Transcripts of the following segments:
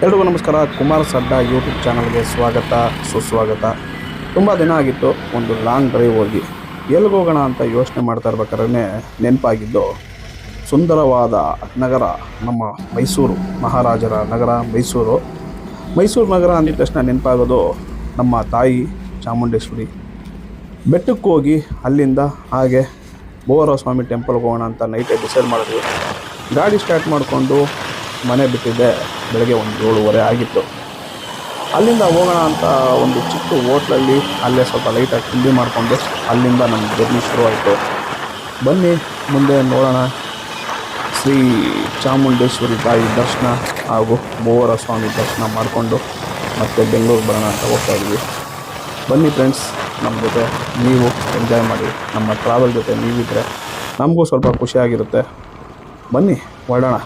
ಎಲ್ರಿಗೂ ನಮಸ್ಕಾರ. ಕುಮಾರ್ ಸಡ್ಡಾ ಯೂಟ್ಯೂಬ್ ಚಾನಲ್ಗೆ ಸ್ವಾಗತ ಸುಸ್ವಾಗತ. ತುಂಬ ದಿನ ಆಗಿತ್ತು ಒಂದು ಲಾಂಗ್ ಡ್ರೈವ್ ಹೋಗಿ. ಎಲ್ಲಿಗೆ ಹೋಗೋಣ ಅಂತ ಯೋಚನೆ ಮಾಡ್ತಾ ಇರ್ಬೇಕಾದ್ರೆ ನೆನಪಾಗಿದ್ದು ಸುಂದರವಾದ ನಗರ ನಮ್ಮ ಮೈಸೂರು, ಮಹಾರಾಜರ ನಗರ ಮೈಸೂರು. ಮೈಸೂರು ನಗರ ಅಂದಿದ ತಕ್ಷಣ ನೆನಪಾಗೋದು ನಮ್ಮ ತಾಯಿ ಚಾಮುಂಡೇಶ್ವರಿ. ಬೆಟ್ಟಕ್ಕೆ ಹೋಗಿ ಅಲ್ಲಿಂದ ಹಾಗೆ ಬೋರ ಸ್ವಾಮಿ ಟೆಂಪಲ್ಗೆ ಹೋಗೋಣ ಅಂತ ನೈಟೇ ಡಿಸೈಡ್ ಮಾಡಿದ್ವಿ. ಗಾಡಿ ಸ್ಟಾರ್ಟ್ ಮಾಡಿಕೊಂಡು ಮನೆ ಬಿಟ್ಟಿದ್ದೆ ಬೆಳಗ್ಗೆ 7:30 ಆಗಿತ್ತು. ಅಲ್ಲಿಂದ ಹೋಗೋಣ ಅಂತ ಒಂದು ಚಿಕ್ಕ ಹೋಟ್ಲಲ್ಲಿ ಅಲ್ಲೇ ಸ್ವಲ್ಪ ಲೈಟಾಗಿ ತಿಂಡಿ ಮಾಡಿಕೊಂಡು ಅಲ್ಲಿಂದ ನಮ್ಮ ಜರ್ನಿ ಶುರುವಾಯಿತು. ಬನ್ನಿ ಮುಂದೆ ನೋಡೋಣ. ಶ್ರೀ ಚಾಮುಂಡೇಶ್ವರಿ ತಾಯಿ ದರ್ಶನ ಹಾಗೂ ಬೋರ ಸ್ವಾಮಿ ದರ್ಶನ ಮಾಡಿಕೊಂಡು ಮತ್ತೆ ಬೆಂಗಳೂರಿಗೆ ಬರೋಣ ಅಂತ ಹೋಗ್ತಾ ಇದ್ವಿ. ಬನ್ನಿ ಫ್ರೆಂಡ್ಸ್, ನಮ್ಮ ಜೊತೆ ನೀವು ಎಂಜಾಯ್ ಮಾಡಿ. ನಮ್ಮ ಟ್ರಾವೆಲ್ ಜೊತೆ ನೀವಿದ್ದರೆ ನಮಗೂ ಸ್ವಲ್ಪ ಖುಷಿಯಾಗಿರುತ್ತೆ. ಬನ್ನಿ ಹೊರಡೋಣ.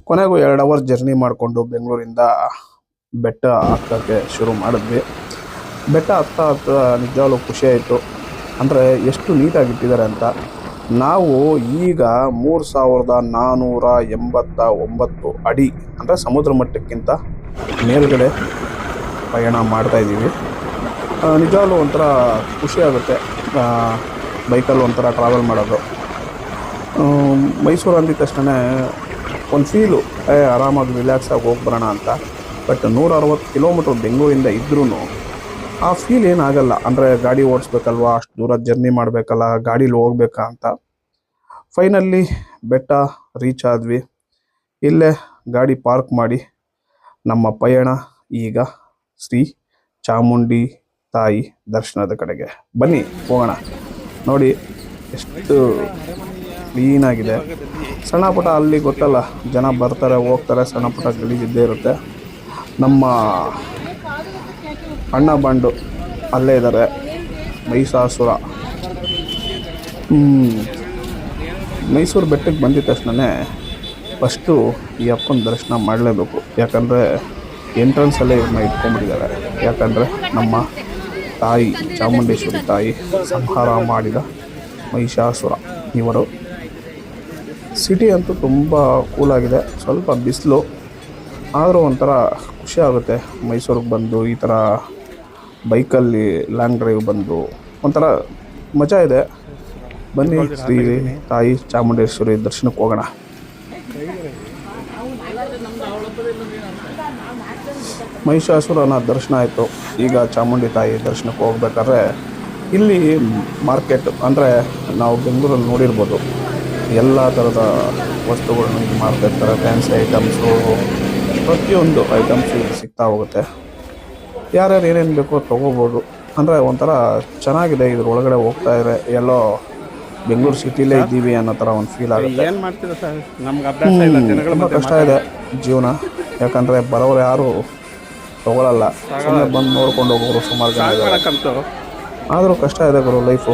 ಕೊನೆಗೂ 2 ಅವರ್ ಜರ್ನಿ ಮಾಡಿಕೊಂಡು ಬೆಂಗಳೂರಿಂದ ಬೆಟ್ಟ ಹತ್ತೋಕ್ಕೆ ಶುರು ಮಾಡಿದ್ವಿ. ಬೆಟ್ಟ ಹತ್ತಾ ನಿಜವಾಗ್ಲೂ ಖುಷಿಯಾಯಿತು. ಅಂದರೆ ಎಷ್ಟು ನೀಟಾಗಿಟ್ಟಿದ್ದಾರೆ ಅಂತ. ನಾವು ಈಗ 3489 ಅಡಿ ಅಂದರೆ ಸಮುದ್ರ ಮಟ್ಟಕ್ಕಿಂತ ಮೇಲ್ಗಡೆ ಪಯಣ ಮಾಡ್ತಾಯಿದ್ದೀವಿ. ನಿಜವಾಗ್ಲೂ ಒಂಥರ ಖುಷಿಯಾಗುತ್ತೆ ಬೈಕಲ್ಲಿ ಒಂಥರ ಟ್ರಾವೆಲ್ ಮಾಡೋದು. ಮೈಸೂರು ಅಂದಿದ ತಕ್ಷಣ ಒಂದು ಫೀಲು ಆರಾಮಾಗಿ ರಿಲ್ಯಾಕ್ಸಾಗಿ ಹೋಗಿ ಬರೋಣ ಅಂತ. ಬಟ್ 160 ಕಿಲೋಮೀಟ್ರ್ ಬೆಂಗಳೂರಿಂದ ಇದ್ರೂ ಆ ಫೀಲ್ ಏನಾಗಲ್ಲ. ಅಂದರೆ ಗಾಡಿ ಓಡಿಸ್ಬೇಕಲ್ವ, ಅಷ್ಟು ದೂರ ಜರ್ನಿ ಮಾಡಬೇಕಲ್ಲ, ಗಾಡೀಲಿ ಹೋಗ್ಬೇಕಾ ಅಂತ. ಫೈನಲ್ಲಿ ಬೆಟ್ಟ ರೀಚ್ ಆದ್ವಿ. ಇಲ್ಲೇ ಗಾಡಿ ಪಾರ್ಕ್ ಮಾಡಿ ನಮ್ಮ ಪಯಣ ಈಗ ಶ್ರೀ ಚಾಮುಂಡಿ ತಾಯಿ ದರ್ಶನದ ಕಡೆಗೆ. ಬನ್ನಿ ಹೋಗೋಣ. ನೋಡಿ ಎಷ್ಟು ಕ್ಲೀನಾಗಿದೆ. ಸಣ್ಣ ಪುಟ್ಟ ಅಲ್ಲಿ ಗೊತ್ತಲ್ಲ, ಜನ ಬರ್ತಾರೆ ಹೋಗ್ತಾರೆ, ಸಣ್ಣ ಪುಟ್ಟ ಗಲೀಜಿದ್ದೇ ಇರುತ್ತೆ. ನಮ್ಮ ಅಣ್ಣ ಬಂಡು ಅಲ್ಲೇ ಇದ್ದಾರೆ, ಮಹಿಷಾಸುರ. ಮೈಸೂರು ಬೆಟ್ಟಕ್ಕೆ ಬಂದಿದ ತಕ್ಷಣ ಫಸ್ಟು ಈ ಅಪ್ಪನ ದರ್ಶನ ಮಾಡಲೇಬೇಕು. ಯಾಕಂದರೆ ಎಂಟ್ರೆನ್ಸಲ್ಲೇ ಇವ್ರನ್ನ ಇಟ್ಕೊಂಡ್ಬಿಟ್ಟಿದ್ದಾರೆ. ಯಾಕಂದರೆ ನಮ್ಮ ತಾಯಿ ಚಾಮುಂಡೇಶ್ವರಿ ತಾಯಿ ಸಂಹಾರ ಮಾಡಿದ ಮಹಿಷಾಸುರ ಇವರು. ಸಿಟಿ ಅಂತೂ ತುಂಬ ಕೂಲಾಗಿದೆ, ಸ್ವಲ್ಪ ಬಿಸಿಲು ಆದರೂ ಒಂಥರ ಖುಷಿ ಆಗುತ್ತೆ. ಮೈಸೂರಿಗೆ ಬಂದು ಈ ಥರ ಬೈಕಲ್ಲಿ ಲಾಂಗ್ ಡ್ರೈವ್ ಬಂದು ಒಂಥರ ಮಜಾ ಇದೆ. ಬನ್ನಿ ಶ್ರೀ ತಾಯಿ ಚಾಮುಂಡೇಶ್ವರಿ ದರ್ಶನಕ್ಕೆ ಹೋಗೋಣ. ಮಹಿಷಾಸುರನ ದರ್ಶನ ಆಯಿತು. ಈಗ ಚಾಮುಂಡಿ ತಾಯಿ ದರ್ಶನಕ್ಕೆ ಹೋಗ್ಬೇಕಾದ್ರೆ ಇಲ್ಲಿ ಮಾರ್ಕೆಟ್ ಅಂದರೆ ನಾವು ಬೆಂಗಳೂರಲ್ಲಿ ನೋಡಿರ್ಬೋದು, ಎಲ್ಲ ಥರದ ವಸ್ತುಗಳನ್ನ ಇದು ಮಾಡ್ತಾಯಿರ್ತಾರೆ. ಫ್ಯಾನ್ಸಿ ಐಟಮ್ಸು, ಪ್ರತಿಯೊಂದು ಐಟಮ್ಸು ಇಲ್ಲಿ ಸಿಗ್ತಾ ಹೋಗುತ್ತೆ. ಯಾರ್ಯಾರು ಏನೇನು ಬೇಕೋ ತೊಗೋಬೋದು. ಅಂದರೆ ಒಂಥರ ಚೆನ್ನಾಗಿದೆ. ಇದ್ರ ಒಳಗಡೆ ಹೋಗ್ತಾ ಇದ್ರೆ ಎಲ್ಲೋ ಬೆಂಗಳೂರು ಸಿಟಿಲೇ ಇದ್ದೀವಿ ಅನ್ನೋ ಥರ ಒಂದು ಫೀಲ್ ಆಗುತ್ತೆ. ತುಂಬ ಕಷ್ಟ ಇದೆ ಜೀವನ. ಯಾಕಂದರೆ ಬರೋರು ಯಾರು ತೊಗೊಳಲ್ಲ, ಸುಮ್ಮನೆ ಬಂದು ನೋಡ್ಕೊಂಡು ಹೋಗೋರು ಸುಮಾರು ಜನ ಇದ್ದಾರೆ. ಆದರೂ ಕಷ್ಟ ಇದೆ ಗುರು ಲೈಫು.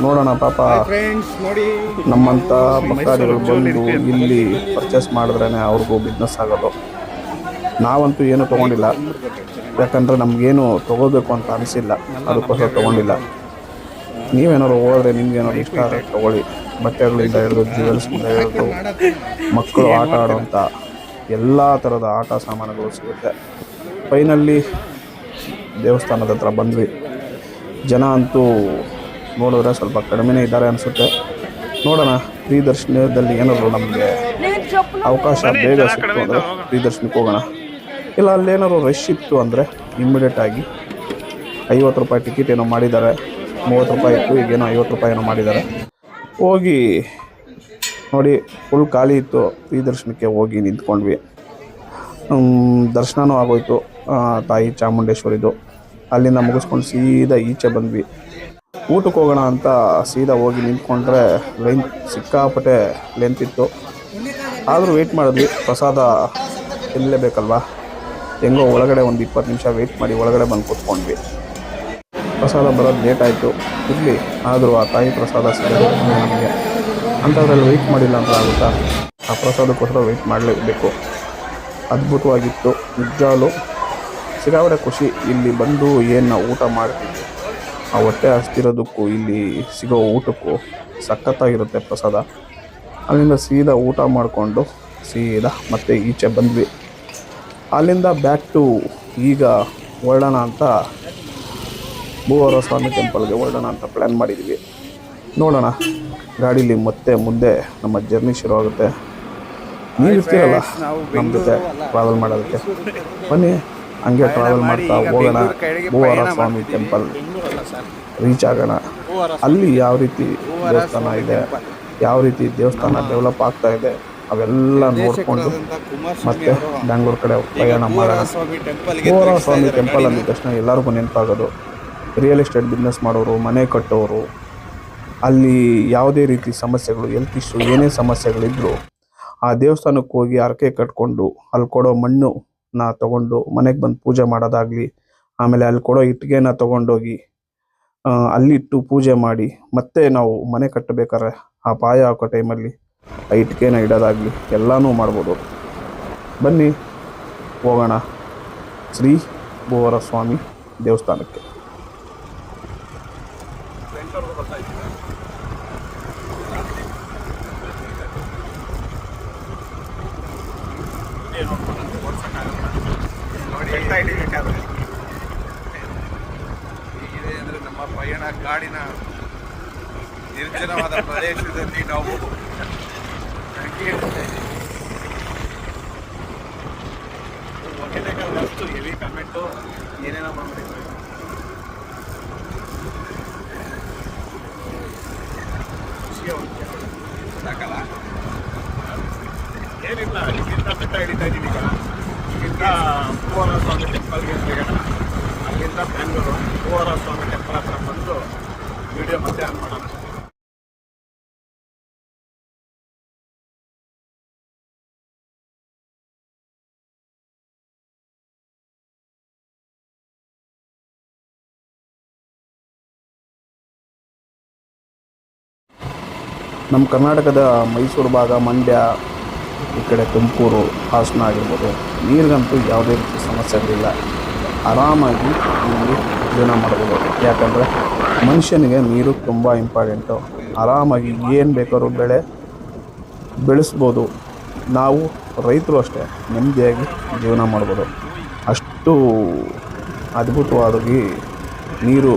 ನೋಡೋಣ ಪಾಪ ನಮ್ಮಂಥ ಭಕ್ತಾದಿಗಳು ಬಂದು ಇಲ್ಲಿ ಪರ್ಚೇಸ್ ಮಾಡಿದ್ರೇ ಅವ್ರಿಗೂ ಬಿಸ್ನೆಸ್ ಆಗೋದು. ನಾವಂತೂ ಏನೂ ತೊಗೊಂಡಿಲ್ಲ, ಯಾಕಂದರೆ ನಮಗೇನು ತೊಗೋಬೇಕು ಅಂತ ಅನಿಸಿಲ್ಲ, ಅದಕ್ಕೋಸ್ಕರ ತೊಗೊಂಡಿಲ್ಲ. ನೀವೇನಾದ್ರು ಹೋದರೆ ನಿಮ್ಗೇನಾದ್ರು ಇಷ್ಟ ಆದರೆ ತೊಗೊಳ್ಳಿ. ಬಟ್ಟೆಗಳಿಂದ ಹಿಡಿದು ಜ್ಯುವೆಲ್ಸ್ನಿಂದ ಹಿಡಿದು ಮಕ್ಕಳು ಆಟ ಆಡೋವಂಥ ಎಲ್ಲ ಥರದ ಆಟ ಸಾಮಾನುಗಳು ಸಿಗುತ್ತೆ. ಫೈನಲ್ಲಿ ದೇವಸ್ಥಾನದ ಹತ್ರ ಬಂದ್ವಿ. ಜನ ಅಂತೂ ನೋಡಿದ್ರೆ ಸ್ವಲ್ಪ ಕಡಿಮೆನೇ ಇದ್ದಾರೆ ಅನಿಸುತ್ತೆ. ನೋಡೋಣ ಫ್ರೀ ದರ್ಶನದಲ್ಲಿ ಏನಾದರೂ ನಮಗೆ ಅವಕಾಶ ಬೇಗ ಸಿಕ್ತು ಅಂದರೆ ಫ್ರೀ ದರ್ಶನಕ್ಕೆ ಹೋಗೋಣ. ಇಲ್ಲ ಅಲ್ಲೇನಾದ್ರು ರಶ್ ಇತ್ತು ಅಂದರೆ ಇಮ್ಮಿಡಿಯೇಟಾಗಿ 50 ರೂಪಾಯಿ ಟಿಕೆಟ್ ಏನೋ ಮಾಡಿದ್ದಾರೆ, 30 ರೂಪಾಯಿ ಇತ್ತು, ಈಗೇನೋ 50 ರೂಪಾಯಿ ಏನೋ ಮಾಡಿದ್ದಾರೆ. ಹೋಗಿ ನೋಡಿ ಫುಲ್ ಖಾಲಿ ಇತ್ತು. ಫ್ರೀ ದರ್ಶನಕ್ಕೆ ಹೋಗಿ ನಿಂತ್ಕೊಂಡ್ವಿ. ದರ್ಶನವೂ ಆಗೋಯ್ತು ತಾಯಿ ಚಾಮುಂಡೇಶ್ವರಿದು. ಅಲ್ಲಿಂದ ಮುಗಿಸ್ಕೊಂಡು ಸೀದಾ ಈಚೆ ಬಂದ್ವಿ. ಊಟಕ್ಕೆ ಹೋಗೋಣ ಅಂತ ಸೀದಾ ಹೋಗಿ ನಿಂತ್ಕೊಂಡ್ರೆ ಲೈನ್ ಸಿಕ್ಕಾಪಟ್ಟೆ ಲೆಂತ್ ಇತ್ತು. ಆದರೂ ವೆಯ್ಟ್ ಮಾಡಿದ್ವಿ. ಪ್ರಸಾದ ತಿನ್ನಲೇಬೇಕಲ್ವ, ಹೆಂಗೋ ಒಳಗಡೆ ಒಂದು 20 ನಿಮಿಷ ವೆಯ್ಟ್ ಮಾಡಿ ಒಳಗಡೆ ಬಂದು ಕೂತ್ಕೊಂಡ್ವಿ. ಪ್ರಸಾದ ಬರೋದು ಲೇಟ್ ಆಯಿತು, ಇರಲಿ. ಆದರೂ ಆ ತಾಯಿ ಪ್ರಸಾದ ಸಿಗೋದು ನಮಗೆ. ಅಂಥದ್ರಲ್ಲಿ ವೆಯ್ಟ್ ಮಾಡಿಲ್ಲ ಅಂತ ಆಗುತ್ತಾ? ಆ ಪ್ರಸಾದಕ್ಕೋಸ್ಕರ ವೆಯ್ಟ್ ಮಾಡಲೇಬೇಕು. ಅದ್ಭುತವಾಗಿತ್ತು ನಿಜವಾಗ್ಲೂ. ಸಿಕ್ಕಾಪಟ್ಟೆ ಖುಷಿ. ಇಲ್ಲಿ ಬಂದು ಏನು ನಾವು ಊಟ ಮಾಡ್ತಿದ್ವಿ, ಆ ಹೊಟ್ಟೆ ಹಸ್ತಿರೋದಕ್ಕೂ ಇಲ್ಲಿ ಸಿಗೋ ಊಟಕ್ಕೂ ಸಖತ್ತಾಗಿರುತ್ತೆ ಪ್ರಸಾದ. ಅಲ್ಲಿಂದ ಸೀದಾ ಊಟ ಮಾಡಿಕೊಂಡು ಸೀದಾ ಮತ್ತೆ ಈಚೆ ಬಂದ್ವಿ. ಅಲ್ಲಿಂದ ಬ್ಯಾಕ್ ಟು ಈಗ ಹೊರಡೋಣ ಅಂತ ಭೂವರ ಸ್ವಾಮಿ ಟೆಂಪಲ್ಗೆ ಹೊರಡೋಣ ಅಂತ ಪ್ಲ್ಯಾನ್ ಮಾಡಿದ್ವಿ. ನೋಡೋಣ, ಗಾಡೀಲಿ ಮತ್ತೆ ಮುಂದೆ ನಮ್ಮ ಜರ್ನಿ ಶುರು ಆಗುತ್ತೆ. ನೀವು ಇರ್ತೀರಲ್ಲ ನಮ್ಮ ಜೊತೆ ಟ್ರಾವೆಲ್ ಮಾಡೋದಕ್ಕೆ, ಬನ್ನಿ ಹಂಗೆ ಟ್ರಾವೆಲ್ ಮಾಡ್ತಾ ಹೋಗೋಣ. ಭೂವರ ಸ್ವಾಮಿ ಟೆಂಪಲ್ ರೀಚ್ ಆಗೋಣ. ಅಲ್ಲಿ ಯಾವ ರೀತಿ ದೇವಸ್ಥಾನ ಇದೆ, ಯಾವ ರೀತಿ ದೇವಸ್ಥಾನ ಡೆವಲಪ್ ಆಗ್ತಾ ಇದೆ, ಅವೆಲ್ಲ ನೋಡಿಕೊಂಡು ಮತ್ತೆ ಬ್ಯಾಂಗ್ಳೂರ್ ಕಡೆ ಪ್ರಯಾಣ ಮಾಡೋಣ. ಭೂವರ ಸ್ವಾಮಿ ಟೆಂಪಲ್ ಅಂದ ತಕ್ಷಣ ಎಲ್ಲರಿಗೂ ನೆನಪಾಗೋದು ರಿಯಲ್ ಎಸ್ಟೇಟ್ ಬಿಸ್ನೆಸ್ ಮಾಡೋರು, ಮನೆ ಕಟ್ಟೋರು. ಅಲ್ಲಿ ಯಾವುದೇ ರೀತಿ ಸಮಸ್ಯೆಗಳು, ಹೆಲ್ತ್ ಇಶ್ಯೂ ಏನೇ ಸಮಸ್ಯೆಗಳಿದ್ದರೂ ಆ ದೇವಸ್ಥಾನಕ್ಕೆ ಹೋಗಿ ಹರಕೆ ಕಟ್ಕೊಂಡು ಅಲ್ಲಿ ಕೊಡೋ ಮಣ್ಣನ್ನ ತೊಗೊಂಡು ಮನೆಗೆ ಬಂದು ಪೂಜೆ ಮಾಡೋದಾಗಲಿ, ಆಮೇಲೆ ಅಲ್ಲಿ ಕೊಡೋ ಇಟ್ಟಿಗೆನ ತೊಗೊಂಡೋಗಿ ಅಲ್ಲಿಟ್ಟು ಪೂಜೆ ಮಾಡಿ ಮತ್ತೆ ನಾವು ಮನೆ ಕಟ್ಟಬೇಕಾದ್ರೆ ಆ ಪಾಯ ಹಾಕೋ ಟೈಮಲ್ಲಿ ಆ ಇಟ್ಟಿಗೆನ ಇಡೋದಾಗಲಿ ಎಲ್ಲನೂ ಮಾಡ್ಬೋದು. ಬನ್ನಿ ಹೋಗೋಣ ಶ್ರೀ ಭೂವರ ಸ್ವಾಮಿ ದೇವಸ್ಥಾನಕ್ಕೆ. ಇದೆ ಅಂದರೆ ನಮ್ಮ ಪಯಣ ಕಾಡಿನ ನಿರ್ಜನವಾದ ಪ್ರದೇಶದಲ್ಲಿ ನಾವು ಅಷ್ಟು ಹೆವಿ ಕಮೆಂಟು ಏನೇನೋ ಮಾಡ್ಬಿಟ್ಟಿದ್ವಿ. ಸಾಕಲ್ಲ, ಏನಿಲ್ಲ, ಇಲ್ಲಿಂದ ಬೆಟ್ಟ ಹಿಡಿತಾ ಇದ್ದೀವಿ. ಈಗ ಇಲ್ಲಿಂದ ಭೂವರ ಸ್ವಾಮಿ ಟೆಂಪಲ್ಗೆ ಹೋಗೋಣ. ಅಲ್ಲಿಂದ ಬ್ಯಾಂಗ್ಳೂರು ಭೂವರ ಸ್ವಾಮಿ ಟೆಂಪಲ್ ಹತ್ರ ಬಂದು ವಿಡಿಯೋ ಮತ್ತೆ ಆನ್ ಮಾಡೋಣ. ನಮ್ಮ ಕರ್ನಾಟಕದ ಮೈಸೂರು ಭಾಗ, ಮಂಡ್ಯ, ಈ ಕಡೆ ತುಮಕೂರು, ಹಾಸನ ಆಗಿರ್ಬೋದು, ನೀರಿಗಂತೂ ಯಾವುದೇ ರೀತಿ ಸಮಸ್ಯೆಗಳಿಲ್ಲ. ಆರಾಮಾಗಿ ಇಲ್ಲಿ ಜೀವನ ಮಾಡ್ಬೋದು. ಯಾಕಂದರೆ ಮನುಷ್ಯನಿಗೆ ನೀರು ತುಂಬ ಇಂಪಾರ್ಟೆಂಟು. ಆರಾಮಾಗಿ ಏನು ಬೇಕಾದ್ರೂ ಬೆಳೆಸ್ಬೋದು. ನಾವು ರೈತರು ಅಷ್ಟೇ ನೆಮ್ಮದಿಯಾಗಿ ಜೀವನ ಮಾಡ್ಬೋದು. ಅಷ್ಟು ಅದ್ಭುತವಾಗಿ ನೀರು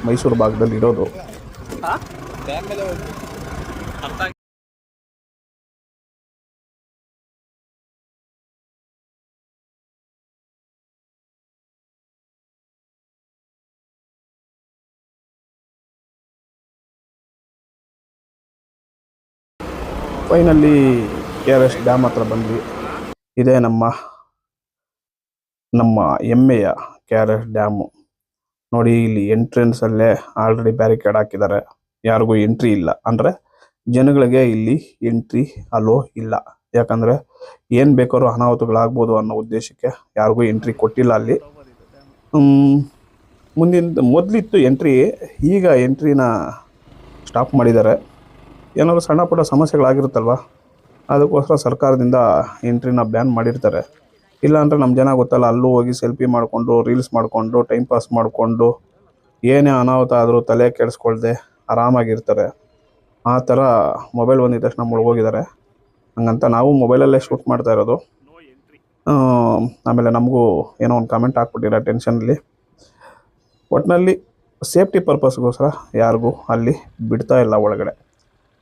ಮೈಸೂರು ಭಾಗದಲ್ಲಿ ಇರೋದು. ಫೈನಲ್ಲಿ KRS ಡ್ಯಾಮ್ ಹತ್ರ ಬಂದ್ವಿ. ಇದೇ ನಮ್ಮ ಹೆಮ್ಮೆಯ KRS ಡ್ಯಾಮು. ನೋಡಿ, ಇಲ್ಲಿ ಎಂಟ್ರೆನ್ಸಲ್ಲೇ ಆಲ್ರೆಡಿ ಬ್ಯಾರಿಕೇಡ್ ಹಾಕಿದ್ದಾರೆ. ಯಾರಿಗೂ ಎಂಟ್ರಿ ಇಲ್ಲ, ಅಂದರೆ ಜನಗಳಿಗೆ ಇಲ್ಲಿ ಎಂಟ್ರಿ ಅಲೋ ಇಲ್ಲ. ಯಾಕಂದರೆ ಏನು ಬೇಕಾದ್ರೂ ಅನಾಹುತಗಳಾಗ್ಬೋದು ಅನ್ನೋ ಉದ್ದೇಶಕ್ಕೆ ಯಾರಿಗೂ ಎಂಟ್ರಿ ಕೊಟ್ಟಿಲ್ಲ ಅಲ್ಲಿ. ಮೊದಲಿತ್ತು ಎಂಟ್ರಿ, ಈಗ ಎಂಟ್ರಿನ ಸ್ಟಾಪ್ ಮಾಡಿದ್ದಾರೆ. ಏನಾದರೂ ಸಣ್ಣ ಪುಟ್ಟ ಸಮಸ್ಯೆಗಳಾಗಿರುತ್ತಲ್ವ, ಅದಕ್ಕೋಸ್ಕರ ಸರ್ಕಾರದಿಂದ ಎಂಟ್ರಿನ ಬ್ಯಾನ್ ಮಾಡಿರ್ತಾರೆ. ಇಲ್ಲಾಂದರೆ ನಮ್ಮ ಜನ ಗೊತ್ತಲ್ಲ, ಅಲ್ಲೂ ಹೋಗಿ ಸೆಲ್ಫಿ ಮಾಡಿಕೊಂಡು, ರೀಲ್ಸ್ ಮಾಡಿಕೊಂಡು, ಟೈಮ್ ಪಾಸ್ ಮಾಡಿಕೊಂಡು, ಏನೇ ಅನಾಹುತ ಆದರೂ ತಲೆ ಕೆಡಿಸ್ಕೊಳ್ದೆ ಆರಾಮಾಗಿರ್ತಾರೆ. ಆ ಥರ ಮೊಬೈಲ್ ಬಂದಿದ್ದ ತಕ್ಷಣ ಮುಳುಗೋಗಿದ್ದಾರೆ. ಹಂಗಂತ ನಾವು ಮೊಬೈಲಲ್ಲೇ ಶೂಟ್ ಮಾಡ್ತಾ ಇರೋದು. ಆಮೇಲೆ ನಮಗೂ ಏನೋ ಒಂದು ಕಮೆಂಟ್ ಹಾಕ್ಬಿಟ್ಟಿರೋ ಟೆನ್ಷನಲ್ಲಿ. ಒಟ್ಟಿನಲ್ಲಿ ಸೇಫ್ಟಿ ಪರ್ಪಸ್ಗೋಸ್ಕರ ಯಾರಿಗೂ ಅಲ್ಲಿ ಬಿಡ್ತಾ ಇಲ್ಲ ಒಳಗಡೆ.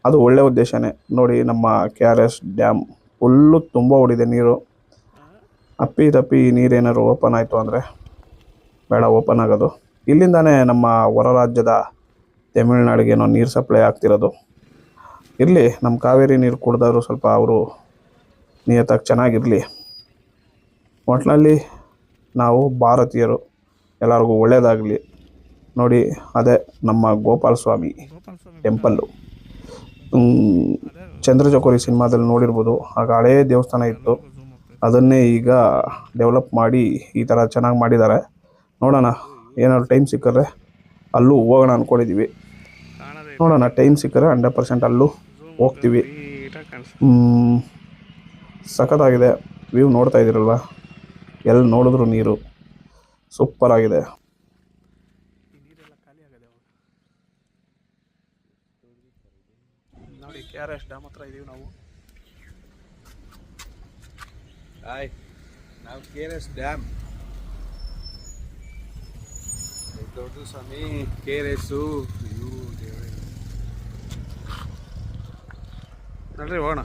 ಅದು ಒಳ್ಳೆಯ ಉದ್ದೇಶನೇ. ನೋಡಿ, ನಮ್ಮ KRS ಡ್ಯಾಮ್ ಫುಲ್ಲು ತುಂಬ ಹೊಡಿದೆ ನೀರು. ಅಪ್ಪಿ ತಪ್ಪಿ ನೀರೇನಾದ್ರು ಓಪನ್ ಆಯಿತು ಅಂದರೆ ಬೇಡ ಓಪನ್ ಆಗೋದು. ಇಲ್ಲಿಂದಾನೇ ನಮ್ಮ ಹೊರ ರಾಜ್ಯದ ತಮಿಳ್ನಾಡಿಗೇನೋ ನೀರು ಸಪ್ಲೈ ಆಗ್ತಿರೋದು. ಇರಲಿ, ನಮ್ಮ ಕಾವೇರಿ ನೀರು ಕುಡಿದಾದ್ರು ಸ್ವಲ್ಪ ಅವರು ನಿಯತ್ತಾಗಿ ಚೆನ್ನಾಗಿರಲಿ. ಒಟ್ಟಿನಲ್ಲಿ ನಾವು ಭಾರತೀಯರು, ಎಲ್ಲರಿಗೂ ಒಳ್ಳೆಯದಾಗಲಿ. ನೋಡಿ, ಅದೇ ನಮ್ಮ ಗೋಪಾಲ ಸ್ವಾಮಿ ಟೆಂಪಲ್ಲು. ಚಂದ್ರಚಕೋರಿ ಸಿನಿಮಾದಲ್ಲಿ ನೋಡಿರ್ಬೋದು, ಆಗ ಹಳೇ ದೇವಸ್ಥಾನ ಇತ್ತು. ಅದನ್ನೇ ಈಗ ಡೆವಲಪ್ ಮಾಡಿ ಈ ಥರ ಚೆನ್ನಾಗಿ ಮಾಡಿದ್ದಾರೆ. ನೋಡೋಣ, ಏನಾದ್ರು ಟೈಮ್ ಸಿಕ್ಕರೆ ಅಲ್ಲೂ ಹೋಗೋಣ ಅಂದ್ಕೊಂಡಿದ್ದೀವಿ. ನೋಡೋಣ, ಟೈಮ್ ಸಿಕ್ಕರೆ 100% ಅಲ್ಲೂ ಹೋಗ್ತೀವಿ. ಸಖತ್ತಾಗಿದೆ ವ್ಯೂ. ನೋಡ್ತಾ ಇದ್ದೀರಲ್ವ, ಎಲ್ಲಿ ನೋಡಿದ್ರು ನೀರು ಸೂಪರಾಗಿದೆ. ನೋಡಿ KRS ಡ್ಯಾಮ್ ಹತ್ರ ಇದೀವಿ ನಾವು. ಹಾಯ್, ನಾವು KRS ಡ್ಯಾಮ್ ದೊಡ್ಡ ಸ್ವಾಮಿ KRS. ಅಯ್ಯೋ ದೇವರೇ, ನಡ್ರಿ ಹೋಗೋಣ.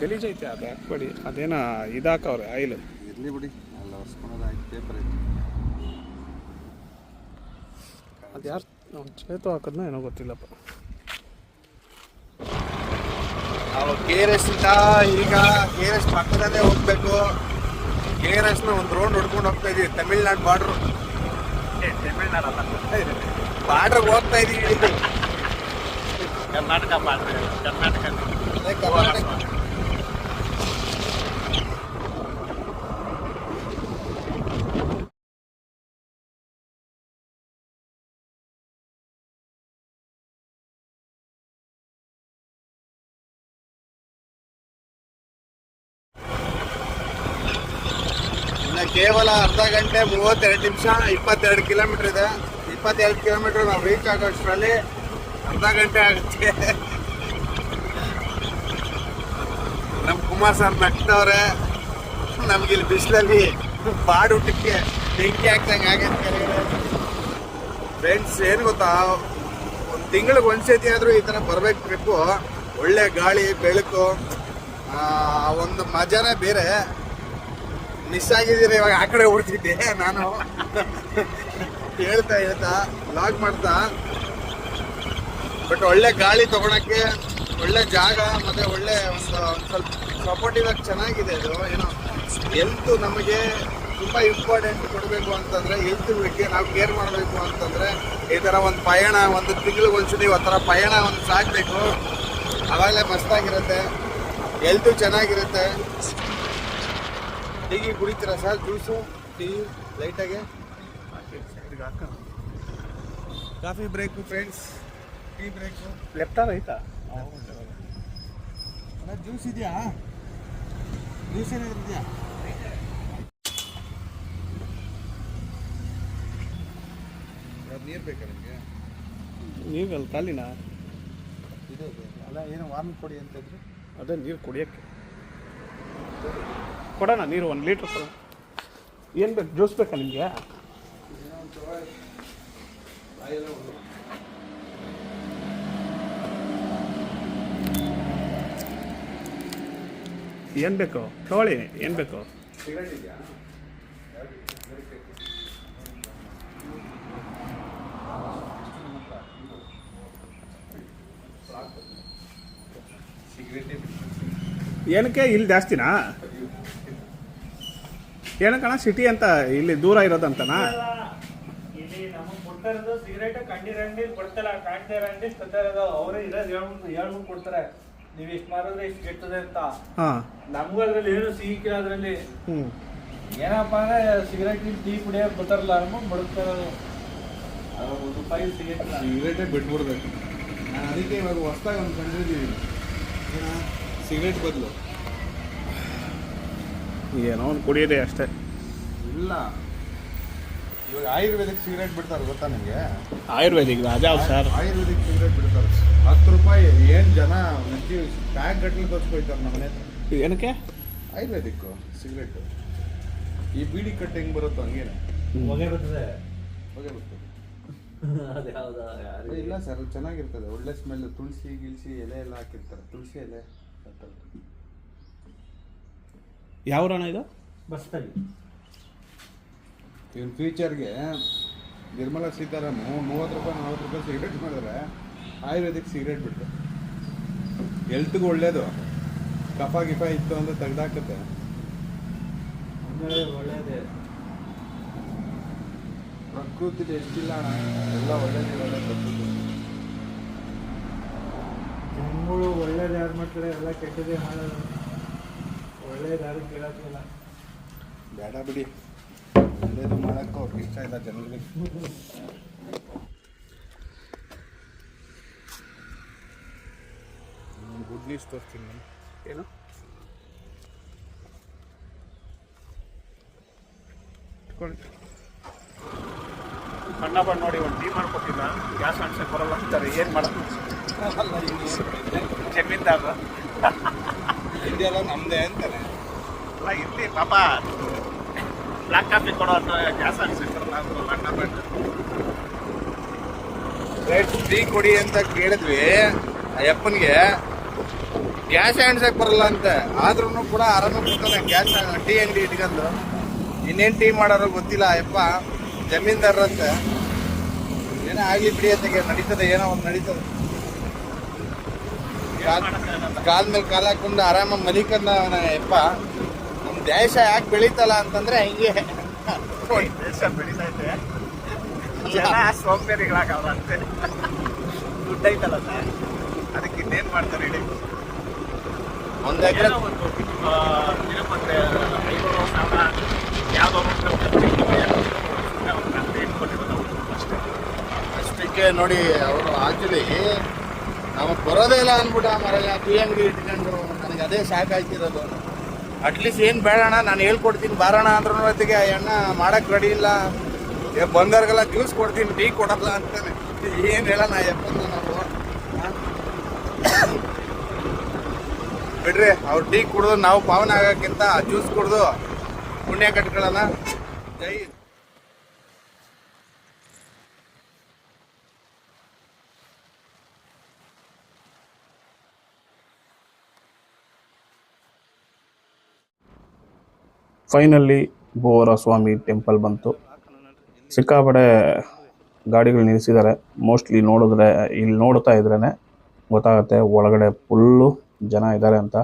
ಗಲೀಜೈತೆ ಅದು ಹಾಕ್ಬೇಡಿ, ಅದೇನ ಇದಾಕವ್ರೆ ಆಯಿಲ್. ಇರಲಿ ಬಿಡಿ, ಅಲ್ಲ ಒರ್ಸ್ಕೊಳೋದು ಆಯ್ತು, ಪೇಪರ್ ಐತೆ. ಅದು ಯಾರು ಚೇತು ಹಾಕೋದ್ನ ಏನೋ ಗೊತ್ತಿಲ್ಲಪ್ಪ. ನಾವು KRS ಇಂದ ಈಗ KRS ಪಕ್ಕದಲ್ಲೇ ಹೋಗ್ಬೇಕು. KRS ನ ಒಂದು ರೋಡ್ ಹೊಡ್ಕೊಂಡು ಹೋಗ್ತಾ ಇದೀವಿ. ತಮಿಳ್ನಾಡು ಬಾರ್ಡ್ರು, ಬಾರ್ಡ್ರ್ ಹೋಗ್ತಾ ಇದೀವಿ. ಕರ್ನಾಟಕ ಬಾರ್ಡ್ರ್, ಕರ್ನಾಟಕ. ಕೇವಲ ಅರ್ಧ ಗಂಟೆ 32 ನಿಮಿಷ, 22 ಕಿಲೋಮೀಟರ್ ಇದೆ. 22 ಕಿಲೋಮೀಟರ್ ನಾವು ರೀಚ್ ಆಗೋಷ್ಟರಲ್ಲಿ ಅರ್ಧ ಗಂಟೆ ಆಗುತ್ತೆ. ನಮ್ಮ ಕುಮಾರ್ ಸರ್ ನಗ್ತವ್ರೆ. ನಮ್ಗಿಲ್ಲಿ ಬಿಸಿಲಲ್ಲಿ ಬಾಡೂಟಕ್ಕೆ ಬೆಂಕಿ ಹಾಕ್ದಂಗೆ ಆಗೈತೆ. ಫ್ರೆಂಡ್ಸ್, ಏನು ಗೊತ್ತಾ, ಒಂದು ತಿಂಗಳಿಗೆ ಒಂದ್ಸತಿ ಆದರೂ ಈ ಥರ ಬರಬೇಕು ಟ್ರಿಪ್ಪು. ಒಳ್ಳೆ ಗಾಳಿ ಬೆಳಕು, ಒಂದು ಮಜಾನೇ ಬೇರೆ. ಮಿಸ್ ಆಗಿದ್ದೀರಿ. ಇವಾಗ ಆ ಕಡೆ ಓಡ್ತಿದ್ದೆ ನಾನು, ಹೇಳ್ತಾ ಲಾಗ್ ಮಾಡ್ತಾ. ಬಟ್ ಒಳ್ಳೆ ಗಾಳಿ ತಗೊಳಕ್ಕೆ ಒಳ್ಳೆ ಜಾಗ, ಮತ್ತೆ ಒಳ್ಳೆ ಒಂದು ಸ್ವಲ್ಪ ಸಪೋರ್ಟಿವ್ ಆಗಿ ಚೆನ್ನಾಗಿದೆ. ಅದು ಏನೋ ಹೆಲ್ತ್ ನಮಗೆ ತುಂಬ ಇಂಪಾರ್ಟೆಂಟ್ ಕೊಡಬೇಕು ಅಂತಂದರೆ, ಹೆಲ್ತ್ ಬಗ್ಗೆ ನಾವು ಕೇರ್ ಮಾಡಬೇಕು ಅಂತಂದರೆ ಈ ಥರ ಒಂದು ಪಯಣ, ಒಂದು ತಿಂಗಳಿಗೆ ಒಂದ್ಸತಿ ಆ ಥರ ಪಯಣ ಒಂದು ಸಾಗಬೇಕು. ಆವಾಗಲೇ ಮಸ್ತಾಗಿರುತ್ತೆ, ಹೆಲ್ತು ಚೆನ್ನಾಗಿರುತ್ತೆ. ಟೀಗಿ ಕುಡಿತೀರಾ ಸರ್? ಜ್ಯೂಸು, ಟೀ ಲೈಟಾಗೆ coffee break friends, tea break. ಲೆಫ್ಟಾರ ಐತಾ? ಜ್ಯೂಸ್ ಇದೆಯಾ? ಜ್ಯೂಸ್ ಏನಾದ್ರು ಇದೆಯಾ? ನೀರು ಬೇಕಾ ನಿಮಗೆ? ನೀವು ಅಲ್ಲಿ ಖಾಲಿನಾ? ಇದೆ ಅಲ್ಲ, ಏನು ವಾರ್ಮ್ ಕೊಡಿ ಅಂತಿದ್ರು. ಅದೇ ನೀರು ಕುಡಿಯೋಕ್ಕೆ ಕೊಡೋಣ. ನೀರು 1 ಲೀಟ್ರ್ ಕೊಡೋಣ. ಏನು ಬೇಕು? ಜ್ಯೂಸ್ ಬೇಕಾ ನಿಮಗೆ? ಏನು ಬೇಕು ತಗೊಳ್ಳಿ. ಏನು ಬೇಕು? ಸಿಗರೇಟ್ ಇದೆಯಾ? ಏನಕ್ಕೆ ಇಲ್ಲಿ ಜಾಸ್ತಿನಾ? ಏನಕ್ಕಣ ಸಿಟಿ ಅಂತ ಇಲ್ಲಿ ದೂರ ಇರೋದಂತನಾ? ಇಲ್ಲಿ ನಮಗೆ ಕೊಡ್ತಾ ಇರೋದು ಸಿಗರೇಟ್ ಕಂಡಿ ಕೊಡ್ತಾರ, ಕಾಣ್ತಾ ರಂಡಿ ಇರೋದು ಅವರೇ ಇರೋದು ಹೇಳ್ಬಿಟ್ಟು ಕೊಡ್ತಾರೆ. ನೀವು ಇಷ್ಟು ಮಾರಿದ್ರೆ ಇಷ್ಟು ಕೆಟ್ಟದೆ ಅಂತ. ನಮ್ಗೂ ಅದ್ರಲ್ಲಿ ಏನು ಸಿಹಿಕೆ ಅದ್ರಲ್ಲಿ. ಏನಪ್ಪಾ ಅಂದ್ರೆ ಸಿಗರೇಟ್ ಟೀ ಕುಡಿಯೋಕೆ ಬರ್ತಾರಲ್ಲ ಅನ್ಕೊಂಡು ಬಡುತ್ತಾ ಇರೋದು. ₹1 ಸಿಗರೇಟೇ ಬಿಟ್ಬಿಡ್ಬೇಕು. ನಾನು ಅದಕ್ಕೆ ಇವಾಗ ಹೊಸ್ದಾಗಿ ಒಂದು ಕಂಡಿದ್ದೀವಿ, ಸಿಗರೇಟ್ ಬದಲು ಏನೋ ಒಂದು ಕುಡಿಯೋದೆ ಅಷ್ಟೇ. ಇಲ್ಲ, ಇವಾಗ ಆಯುರ್ವೇದಿಕ್ ಸಿಗರೇಟ್ ಬಿಡ್ತಾರೆ, ಗೊತ್ತಾ ನಿಮಗೆ? ಆಯುರ್ವೇದಿಕ್ ಅದ್ಯಾವ್ದು ಸರ್? ಆಯುರ್ವೇದಿಕ್ ಸಿಗರೇಟ್ ಬಿಡ್ತಾರೆ ₹10. ಏನು ಜನ ಪ್ಯಾಕ್ ಗಟ್ಟಲೆ ತೋರಿಸ್ಕೊಯ್ತಾರೆ ನಮ್ಮ ಮನೆ ಹತ್ರ. ಏನಕ್ಕೆ? ಆಯುರ್ವೇದಿಕ್ ಸಿಗರೇಟ್. ಈ ಬೀಡಿ ಕಟ್ಟು ಹೆಂಗೆ ಬರುತ್ತೋ ಹಂಗೇನೆ ಹೊಗೆ ಬರ್ತದೆ. ಹೊಗೆ ಬರ್ತದೆ. ಅದ್ಯಾವ್ದು? ಇಲ್ಲ ಸರ್, ಚೆನ್ನಾಗಿರ್ತದೆ, ಒಳ್ಳೆ ಸ್ಮೆಲ್. ತುಳಸಿ ಗಿಲ್ಸಿ ಎಲೆ ಎಲ್ಲ ಹಾಕಿರ್ತಾರೆ, ತುಳಸಿ ಎಲೆ. ಯಾವ ರಣ ಇದು? ಬಸ್ತಲ್ಲಿ ಇವನ್ ಫ್ಯೂಚರ್ಗೆ ನಿರ್ಮಲಾ ಸೀತಾರಾಮ್ ₹30 ₹40 ಸಿಗರೇಟ್ ಮಾಡಿದ್ರೆ ಆಯುರ್ವೇದಿಕ್ ಸಿಗರೇಟ್ ಬಿಟ್ಟು ಹೆಲ್ತ್ಗೂ ಒಳ್ಳೇದು. ಕಫ ಗಿಫ ಇತ್ತು ಅಂದ್ರೆ ತೆಗ್ದಾಕತ್ತೆ. ಒಳ್ಳೇದೇ. ಪ್ರಕೃತಿ ಎಷ್ಟಿಲ್ಲ ಅಣ್ಣ, ಎಲ್ಲ ಒಳ್ಳೇದಿಲ್ಲ ಪ್ರಕೃತಿ. ಜನಗಳು ಒಳ್ಳೇದು ಯಾರು ಮಾಡ್ತಾರೆ, ಎಲ್ಲ ಕೆಟ್ಟದೇ ಮಾಡೋದು. ಒಳ್ಳೇದು ಯಾರು ಕೇಳೋಕ್ಕಿಲ್ಲ. ಬೇಡ ಬಿಡಿ, ಒಳ್ಳೇದು ಮಾಡೋಕ್ಕೆ ಅವ್ರಿಗೆ ಇಷ್ಟ ಇಲ್ಲ ಜನಗಳಿಗೆ. ಗುಡ್ ನ್ಯೂಸ್ ತೋರಿಸ್ತೀನಿ ನಾನು. ಏನು ಸಣ್ಣ ಬಣ್ಣ ನೋಡಿ ಒಂದು ಟೀ ಮಾಡ್ಕೊಟ್ಟಿದ್ದ ಗ್ಯಾಸ್ ಅನ್ಸಕ್ಕೆ ಬರಲ್ಲ ಅಂತಾರೆ. ಏನು ಮಾಡೋದು? ಜಮೀನ್ದಾರ ಇದೆಲ್ಲ ನಮ್ಮದೇ ಅಂತಾನೆ. ಅಲ್ಲ ಇಲ್ಲಿ ಪಾಪ ಬ್ಲ್ಯಾಕ್ ಕಾಫಿ ಕೊಡೋ ಅಂತ ಗ್ಯಾಸ್ ಅನ್ಸಕ್ಕೆ ಬರಲ್ಲ ಅಂದ್ರು ಸಣ್ಣ ಬಣ್ಣ. ಟೀ ಕೊಡಿ ಅಂತ ಕೇಳಿದ್ವಿ ಅಯ್ಯಪ್ಪನಿಗೆ. ಗ್ಯಾಸ್ ಎಣ್ಸಕ್ ಬರಲ್ಲ ಅಂತ ಆದ್ರೂ ಕೂಡ ಆರಾಮಾಗಿ ಕೊಡ್ತಾನೆ ಗ್ಯಾಸ್ ಟೀ ಅಂಗಡಿ ಇಟ್ಕೊಂಡು. ಇನ್ನೇನು ಟೀ ಮಾಡೋರು ಗೊತ್ತಿಲ್ಲ ಅಯ್ಯಪ್ಪ, ಜಮೀನ್ದಾರಂತೆ. ಏನೋ ಆಗ್ಲಿ ಬಿಡಿ ಅಂತ ನಡೀತದೆ, ಏನೋ ಒಂದು ನಡೀತದೆ. ಕಾಲ ಮೇಲೆ ಕಾಲ ಹಾಕೊಂಡು ಆರಾಮಾಗಿ ಮಲಿಕಂದ ಅಯ್ಯಪ್ಪ. ನಮ್ಮ ದೇಶ ಯಾಕೆ ಬೆಳೀತಲ್ಲ ಅಂತಂದ್ರೆ ಹಿಂಗೆ ದೇಶ ಬೆಳೀತೈತೆ, ಜನ ಸೋಂಬೇರಿಗಳಾಗವ್ರಂತೆ. ದುಡ್ಡು ಐತಲ್ಲ ಸರ್, ಅದಕ್ಕೆ ಇನ್ನೇನು ಮಾಡ್ತಾರೆ ಹೇಳಿ. ಒಂದು ಎಕರೆ ದಿನಕ್ಕೆ 5,000 ಯಾವುದೋ ಅಷ್ಟೇ. ಅಷ್ಟಕ್ಕೆ ನೋಡಿ ಅವರು ಆಕ್ಚುಲಿ ನಮಗೆ ಬರೋದೇ ಇಲ್ಲ ಅಂದ್ಬಿಟ್ಟು ಮರ ಟೀ ಅಂಗಡಿ ಇಟ್ಕೊಂಡು ನನಗೆ ಅದೇ ಸಾಕಾಯ್ತಿರೋದು. ಅಟ್ಲೀಸ್ಟ್ ಏನು ಬೇಡಣ್ಣ ನಾನು ಹೇಳ್ಕೊಡ್ತೀನಿ ಬಾರೋಣ ಅಂದ್ರೂ ಹೊತ್ತಿಗೆ ಅಣ್ಣ ಮಾಡಕ್ಕೆ ರೆಡಿ ಇಲ್ಲ, ಬಂದವ್ರಿಗೆಲ್ಲ ಜ್ಯೂಸ್ ಕೊಡ್ತೀನಿ ಟೀ ಕೊಡಲ್ಲ ಅಂತಾನೆ. ಏನು ಹೇಳೋಣ ಯಪ್ಪಂದು ನಾವು. ಬಿಡ್ರಿ ಅವ್ರು ಟೀ ಕುಡಿದು ನಾವು ಪಾವನ ಆಗೋಕ್ಕಿಂತ ಜ್ಯೂಸ್ ಕುಡಿದು ಪುಣ್ಯ ಕಟ್ಕೊಳ್ಳೋಣ. ಜೈ ಫೈನಲ್ಲಿ ಬೋವರ ಸ್ವಾಮಿ ಟೆಂಪಲ್ ಬಂತು. ಸಿಕ್ಕಾಪಡೆ ಗಾಡಿಗಳು ನಿಲ್ಲಿಸಿದ್ದಾರೆ. ಮೋಸ್ಟ್ಲಿ ನೋಡಿದ್ರೆ ಇಲ್ಲಿ ನೋಡ್ತಾ ಇದ್ರೇ ಗೊತ್ತಾಗುತ್ತೆ ಒಳಗಡೆ ಫುಲ್ಲು ಜನ ಇದ್ದಾರೆ ಅಂತ.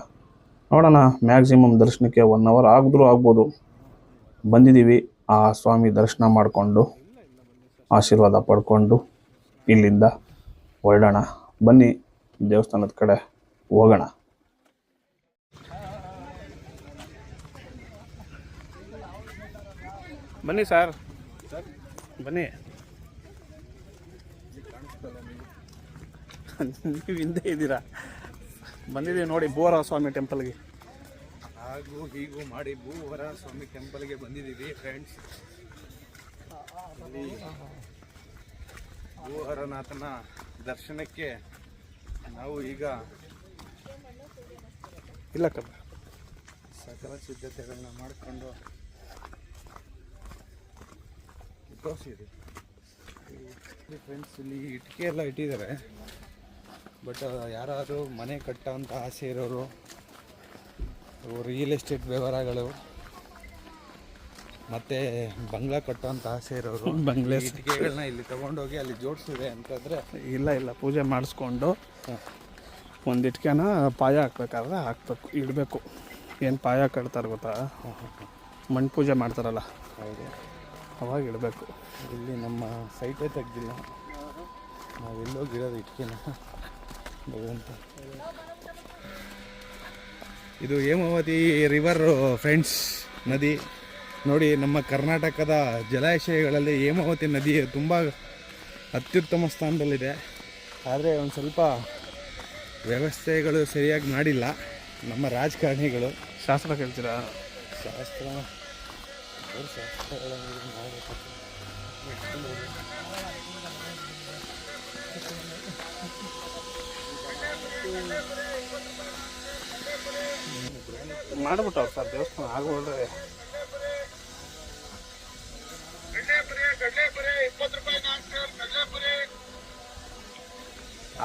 ನೋಡೋಣ, ಮ್ಯಾಕ್ಸಿಮಮ್ ದರ್ಶನಕ್ಕೆ 1 hour ಆಗಿದ್ರೂ ಆಗ್ಬೋದು. ಬಂದಿದ್ದೀವಿ, ಆ ಸ್ವಾಮಿ ದರ್ಶನ ಮಾಡಿಕೊಂಡು ಆಶೀರ್ವಾದ ಪಡ್ಕೊಂಡು ಇಲ್ಲಿಂದ ಹೊರಡೋಣ. ಬನ್ನಿ ದೇವಸ್ಥಾನದ ಕಡೆ ಹೋಗೋಣ. ಬನ್ನಿ ಸರ್, ಬನ್ನಿ. ನೀವು ಹಿಂದೆ ಇದ್ದೀರಾ. ಬಂದಿದ್ದೀವಿ ನೋಡಿ ಬೋವರ ಸ್ವಾಮಿ ಟೆಂಪಲ್ಗೆ. ಹಾಗೂ ಹೀಗೂ ಮಾಡಿ ಭೂವರ ಸ್ವಾಮಿ ಟೆಂಪಲ್ಗೆ ಬಂದಿದ್ದೀವಿ ಫ್ರೆಂಡ್ಸ್. ಭೂವರನಾಥನ ದರ್ಶನಕ್ಕೆ ನಾವು ಈಗ ಇಲ್ಲ ಕಬ್ಬ ಸಕಲ ಸಿದ್ಧತೆಗಳನ್ನ ಮಾಡಿಕೊಂಡು ತೋರಿಸಿದ್ವಿ ಫ್ರೆಂಡ್ಸ್. ಇಲ್ಲಿ ಇಟ್ಟಿಗೆ ಎಲ್ಲ ಇಟ್ಟಿದ್ದಾರೆ. ಬಟ್ ಯಾರಾದರೂ ಮನೆ ಕಟ್ಟೋ ಅಂತ ಆಸೆ ಇರೋರು, ರಿಯಲ್ ಎಸ್ಟೇಟ್ ವ್ಯವಹಾರಗಳು ಮತ್ತು ಬಂಗ್ಲಾ ಕಟ್ಟೋ ಅಂತ ಆಸೆ ಇರೋರು ಬಂಗ್ಲೆ ಇಟ್ಟಿಗೆಗಳನ್ನ ಇಲ್ಲಿ ತೊಗೊಂಡೋಗಿ ಅಲ್ಲಿ ಜೋಡಿಸಿದೆ ಅಂತಂದರೆ ಇಲ್ಲ ಪೂಜೆ ಮಾಡಿಸ್ಕೊಂಡು ಒಂದು ಇಟ್ಕೆನ ಪಾಯ ಹಾಕ್ಬೇಕಾದ್ರೆ ಹಾಕ್ಬೇಕು, ಇಡಬೇಕು. ಏನು ಪಾಯ ಕಟ್ತಾರೆ ಗೊತ್ತಾ, ಮಣ್ಣು ಪೂಜೆ ಮಾಡ್ತಾರಲ್ಲ, ಹೌದು, ಅವಾಗ ಇಡಬೇಕು. ಇಲ್ಲಿ ನಮ್ಮ ಸೈಟೇ ತೆಗ್ದಿಲ್ಲ, ನಾವೆಲ್ಲೋಗಿರೋದು ಇಟ್ಕೆನ ಭಗವಂತ. ಇದು ಹೇಮಾವತಿ ರಿವರ್ ಫ್ರೆಂಡ್ಸ್, ನದಿ ನೋಡಿ. ನಮ್ಮ ಕರ್ನಾಟಕದ ಜಲಾಶಯಗಳಲ್ಲಿ ಹೇಮಾವತಿ ನದಿ ತುಂಬ ಅತ್ಯುತ್ತಮ ಸ್ಥಾನದಲ್ಲಿದೆ. ಆದರೆ ಒಂದು ಸ್ವಲ್ಪ ವ್ಯವಸ್ಥೆಗಳು ಸರಿಯಾಗಿ ಮಾಡಿಲ್ಲ ನಮ್ಮ ರಾಜಕಾರಣಿಗಳು. ಶಾಸ್ತ್ರ ಕೇಳ್ತೀರಾ? ಶಾಸ್ತ್ರಗಳ ಮಾಡ್ಬಿಟ್ಟವ್ರು ಸರ್ ದೇವಸ್ಥಾನ ಆಗೋದ್ರೆ.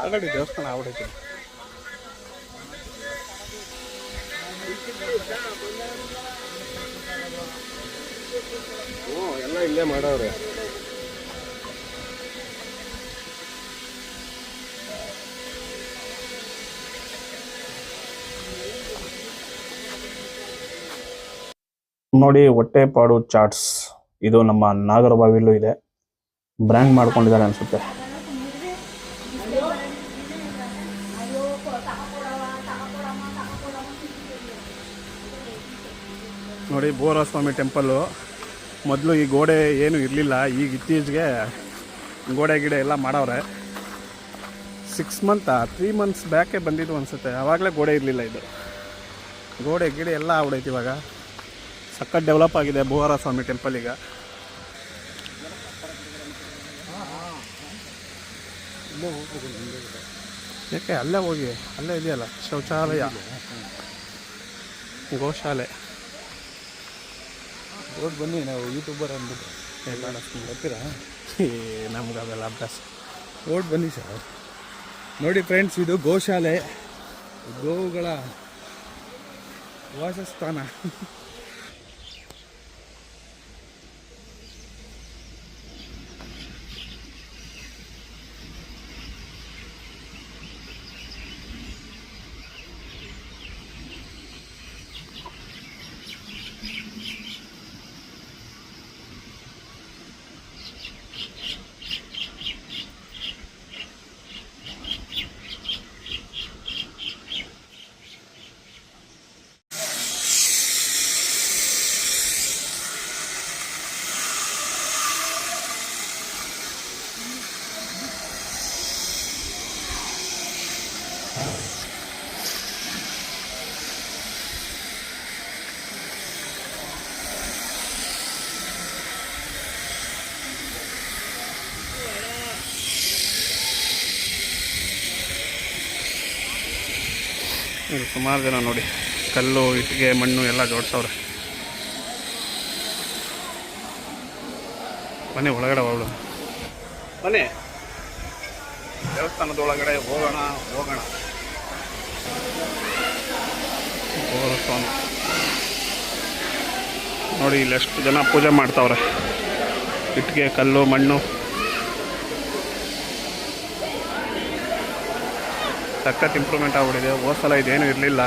ಆಲ್ರೆಡಿ ದೇವಸ್ಥಾನ ಆಗ್ಬಿಡೈತೆ. ಎಲ್ಲ ಇಲ್ಲೇ ಮಾಡವ್ರೆ. ನೋಡಿ, ಹೊಟ್ಟೆಪಾಡು ಚಾಟ್ಸ್, ಇದು ನಮ್ಮ ನಾಗರಬಾವಿಲೂ ಇದೆ. ಬ್ರ್ಯಾಂಡ್ ಮಾಡ್ಕೊಂಡಿದ್ದಾರೆ ಅನ್ಸುತ್ತೆ. ನೋಡಿ ಬೋವರ ಸ್ವಾಮಿ ಟೆಂಪಲ್ಲು. ಮೊದಲು ಈ ಗೋಡೆ ಏನು ಇರಲಿಲ್ಲ, ಈಗ ಇತ್ತೀಚೆಗೆ ಗೋಡೆ ಗಿಡ ಎಲ್ಲ ಮಾಡವ್ರೆ. 3 months ಬ್ಯಾಕೆ ಬಂದಿದ್ದು ಅನಿಸುತ್ತೆ. ಆವಾಗಲೇ ಗೋಡೆ ಇರಲಿಲ್ಲ. ಇದು ಗೋಡೆ ಗಿಡೆ ಎಲ್ಲ ಆಗ್ಬಿಡೈತೆ ಇವಾಗ. ಸಖತ್ ಡೆವಲಪ್ ಆಗಿದೆ ಭೂವಾರ ಸ್ವಾಮಿ ಟೆಂಪಲ್ ಈಗ. ಯಾಕೆ ಅಲ್ಲೇ ಹೋಗಿ, ಅಲ್ಲೇ ಇದೆಯಲ್ಲ ಶೌಚಾಲಯ, ಗೋಶಾಲೆ. ರೋಡ್ ಬನ್ನಿ, ನಾವು ಯೂಟ್ಯೂಬರ್ ಅಂದ್ಬಿಟ್ಟು ಬರ್ತೀರಾ? ನಮ್ಗೆ ಅವೆಲ್ಲ ಅಭ್ಯಾಸ. ರೋಡ್ ಬನ್ನಿ ಸರ್. ನೋಡಿ ಫ್ರೆಂಡ್ಸ್, ಇದು ಗೋಶಾಲೆ, ಗೋವುಗಳ ವಾಸಸ್ಥಾನ. ಇದು ಸುಮಾರು ಜನ ನೋಡಿ, ಕಲ್ಲು, ಇಟ್ಟಿಗೆ, ಮಣ್ಣು ಎಲ್ಲ ಜೋಡಿಸವ್ರೆ. ಬನ್ನಿ ಒಳಗಡೆ ಹೋಗೋಣ. ಬನ್ನಿ ದೇವಸ್ಥಾನದ ಒಳಗಡೆ ಹೋಗೋಣ. ಸ್ವಾಮಿ ನೋಡಿ, ಇಲ್ಲಿ ಎಷ್ಟು ಜನ ಪೂಜೆ ಮಾಡ್ತಾವ್ರೆ. ಇಟ್ಟಿಗೆ, ಕಲ್ಲು, ಮಣ್ಣು ಸಖತ್ ಇಂಪ್ರೂವ್ಮೆಂಟ್ ಆಗ್ಬಿಟ್ಟಿದೆ. ಹೋದ ಸಲ ಇದೇನು ಇರಲಿಲ್ಲ.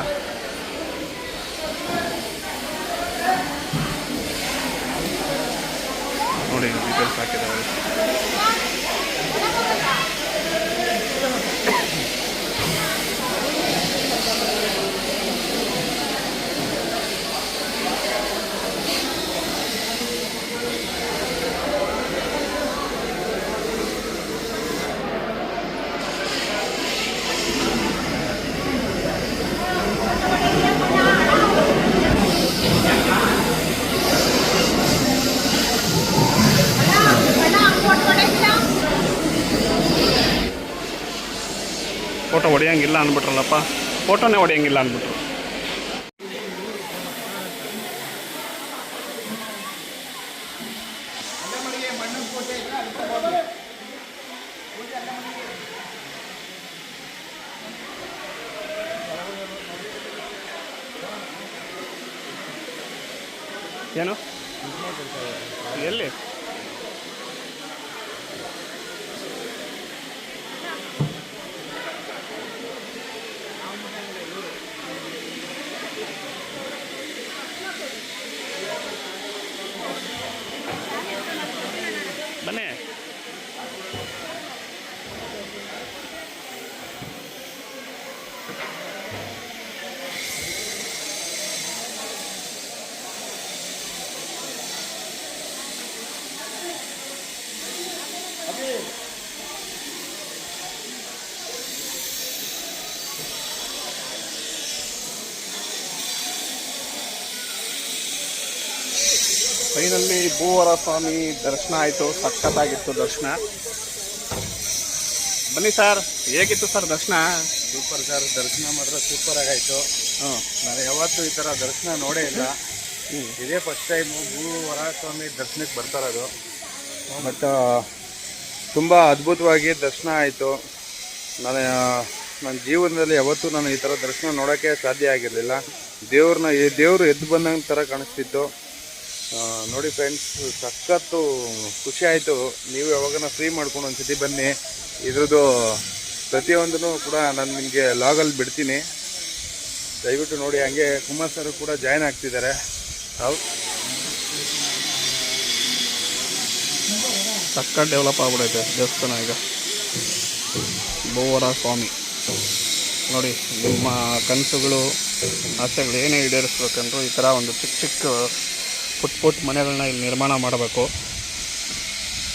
ನೋಡಿ ಡೀಟೇಲ್ಸ್ ಹಾಕಿದ್ದಾರೆ. ಫೋಟೋ ಹೊಡೆಯಂಗಿಲ್ಲ ಅಂದ್ಬಿಟ್ರಲ್ಲಪ್ಪ, ಫೋಟೋನೇ ಹೊಡೆಯಂಗಿಲ್ಲ ಅಂದ್ಬಿಟ್ರು. ಏನು ಎಲ್ಲಿ ಬನ್ನಿ. ಫೈನಲ್ಲಿ ಭೂವರ ಸ್ವಾಮಿ ದರ್ಶನ ಆಯಿತು. ಸಖತ್ತಾಗಿತ್ತು ದರ್ಶನ. ಬನ್ನಿ ಸರ್, ಹೇಗಿತ್ತು ಸರ್ ದರ್ಶನ? ಸೂಪರ್ ಸರ್, ದರ್ಶನ ಮಾತ್ರ ಸೂಪರ್ ಆಗಾಯಿತು. ನಾನು ಯಾವತ್ತೂ ಈ ಥರ ದರ್ಶನ ನೋಡೇ ಇಲ್ಲ. ಇದೇ ಫಸ್ಟ್ ಟೈಮು ಭೂವರ ಸ್ವಾಮಿ ದರ್ಶನಕ್ಕೆ ಬರ್ತಾರದು. ಮತ್ತು ತುಂಬ ಅದ್ಭುತವಾಗಿ ದರ್ಶನ ಆಯಿತು. ನನ್ನ ಜೀವನದಲ್ಲಿ ಯಾವತ್ತೂ ನಾನು ಈ ಥರ ದರ್ಶನ ನೋಡೋಕ್ಕೆ ಸಾಧ್ಯ ಆಗಿರಲಿಲ್ಲ. ದೇವರು ಎದ್ದು ಬಂದಂಗೆ ಥರ ಕಾಣಿಸ್ತಿತ್ತು. ನೋಡಿ ಫ್ರೆಂಡ್ಸ್, ಸಖತ್ತು ಖುಷಿ ಆಯಿತು. ನೀವು ಯಾವಾಗನ ಫ್ರೀ ಮಾಡ್ಕೊಂಡು ಒಂದು ಸತಿ ಬನ್ನಿ. ಇದ್ರದ್ದು ಪ್ರತಿಯೊಂದೂ ಕೂಡ ನಾನು ನಿಮಗೆ ಲಾಗಲ್ಲಿ ಬಿಡ್ತೀನಿ, ದಯವಿಟ್ಟು ನೋಡಿ. ಹಂಗೆ ಕುಮಾರ್ ಸರ್ ಕೂಡ ಜಾಯ್ನ್ ಆಗ್ತಿದ್ದಾರೆ. ಸಖತ್ ಡೆವಲಪ್ ಆಗ್ಬಿಡೈತೆ ದೇವಸ್ಥಾನ ಈಗ. ಭೂವರ ಸ್ವಾಮಿ ನೋಡಿ, ನಿಮ್ಮ ಕನಸುಗಳು, ಆಸೆಗಳು ಏನೇ ಈಡೇರಿಸ್ಬೇಕಂದ್ರೂ ಈ ಥರ ಒಂದು ಚಿಕ್ಕ ಚಿಕ್ಕ ಪುಟ್ಟ ಮನೆಗಳನ್ನ ಇಲ್ಲಿ ನಿರ್ಮಾಣ ಮಾಡಬೇಕು.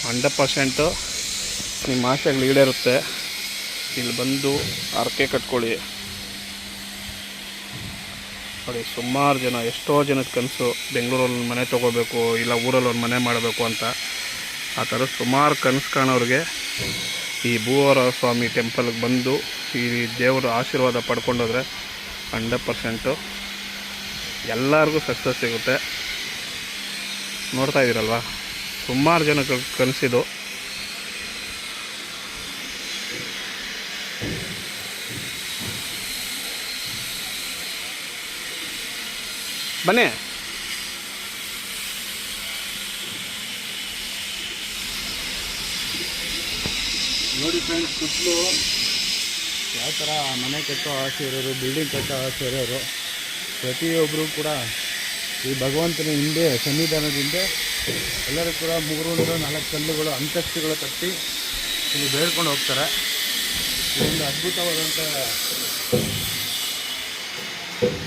100% ನಿಮ್ಮ ಆಸೆಗಳು ಈಡೇರುತ್ತೆ. ಇಲ್ಲಿ ಬಂದು ಹರಕೆ ಕಟ್ಕೊಳ್ಳಿ. ನೋಡಿ ಸುಮಾರು ಜನ, ಎಷ್ಟೋ ಜನದ ಕನಸು ಬೆಂಗಳೂರಲ್ಲಿ ಒಂದು ಮನೆ ತೊಗೋಬೇಕು, ಇಲ್ಲ ಊರಲ್ಲಿ ಒಂದು ಮನೆ ಮಾಡಬೇಕು ಅಂತ. ಆ ಥರ ಸುಮಾರು ಕನಸು ಕಾಣೋರಿಗೆ ಈ ಭೂವರ ಸ್ವಾಮಿ ಟೆಂಪಲ್ಗೆ ಬಂದು ಈ ದೇವರ ಆಶೀರ್ವಾದ ಪಡ್ಕೊಂಡೋದ್ರೆ 100% ಎಲ್ಲರಿಗೂ ಸಕ್ಸಸ್ ಸಿಗುತ್ತೆ. ನೋಡ್ತಾ ಇದ್ದೀರಲ್ವ, ಸುಮಾರು ಜನ ಕನಸಿದು. ಬನ್ನಿ. ನೋಡಿ ಫ್ರೆಂಡ್ಸ್, ಸುತ್ತಲೂ ಯಾವ ಥರ ಮನೆ ಕಟ್ಟೋ ಆಸೆ ಇರೋರು, ಬಿಲ್ಡಿಂಗ್ ಕಟ್ಟೋ ಆಸೆ ಇರೋರು ಪ್ರತಿಯೊಬ್ಬರು ಕೂಡ ಈ ಭಗವಂತನ ಹಿಂದೆ ಸನ್ನಿಧಾನದಿಂದ ಎಲ್ಲರೂ ಕೂಡ 3-4 ಕಲ್ಲುಗಳು ಅಂತಸ್ತುಗಳು ಕಟ್ಟಿ ಇಲ್ಲಿ ಬೇಡ್ಕೊಂಡು ಹೋಗ್ತಾರೆ. ಇದೊಂದು ಅದ್ಭುತವಾದಂಥ